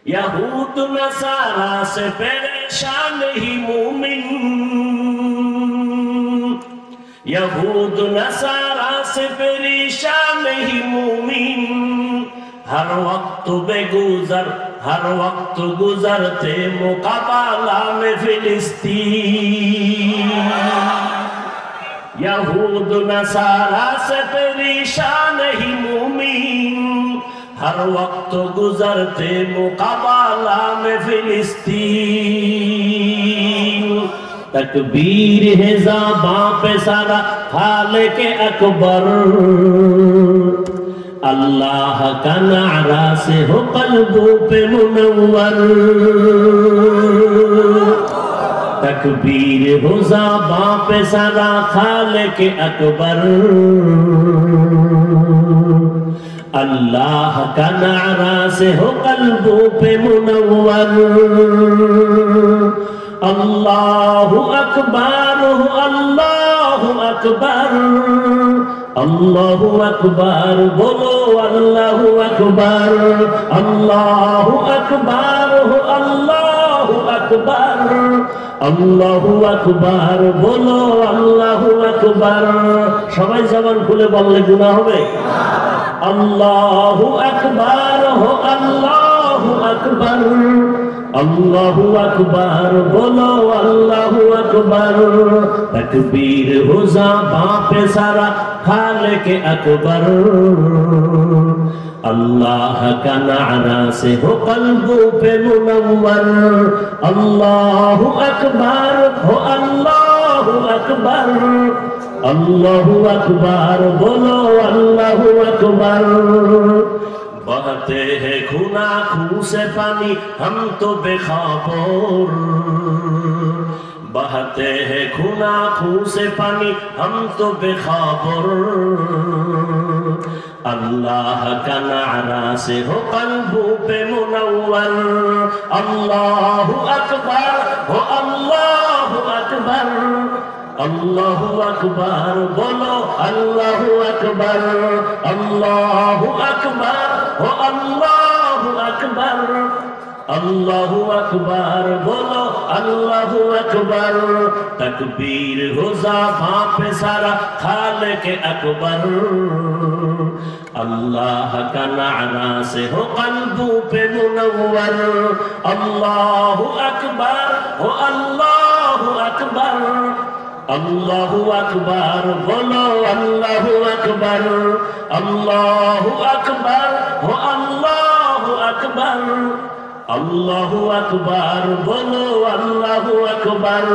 यहूद नसारा से परेशान ही मोमिन, यहूद नसारा से परेशान ही मोमिन, हर वक्त बेगुजर हर वक्त गुजरते मुकाबला में फिलिस्तीन। यहूद नसारा से परेशान ही मोमिन, हर वक्त गुजरते मुकाबला में फिलिस्तीन। तकबीर है ज़बां पे सारा खालिक़ अकबर, अल्लाह का नारा से हो कल्बों पे मुनव्वर। तकबीर हो ज़बां पे सारा खालिक़ अकबर, अल्लाह का नारा से हो कल्बों पे मुनव्वर। अल्लाहु अकबर अल्लाहु अकबर अल्लाहु अकबर, बोलो अल्लाहु अकबर। अल्लाहु अकबर अल्लाहु अकबर अल्लाहु अकबर, बोलो अल्लाहु अकबर। সবাই জবান খুলে বললে গুনাহ হবে? अल्लाहु अकबर हो अल्लाहु अकबर अल्लाहु अकबर, बोलो अल्लाहु अकबर। तकबीर हो ज़बां पे सारा खालिक़ अकबर, अल्लाह का नारा से हो कल्बों पे मुनव्वर। अल्लाहु अकबर हो अल्लाहु अकबर अल्लाहु अकबर, बोलो अल्लाहु अकबर। बहते हैं खूना खून से पानी हम तो बेखबर, बहते हैं खूना खून से पानी हम तो बेखबर। अल्लाह का नारा से हो कल्बों पे मुनव्वर। अल्लाहु अकबर हो अल्लाहु अकबर अल्लाहु अकबर, बोलो अल्लाहु अकबर। अल्लाहु अकबर हो अल्लाहु अकबर अल्लाहु अकबर, बोलो अल्लाहु अकबर। तकबीर हो ज़बां पे सारा खालिक़ अकबर, अल्लाह का नारा से हो कल्बों पे मुनव्वर। अल्लाहु अकबर हो अल्लाहु अकबर अल्लाहु अकबर, बोलो अल्लाहु अकबर। अल्लाहु अकबर हो अल्लाहु अकबर अल्लाहु अकबर, बोलो अल्लाहु अकबर।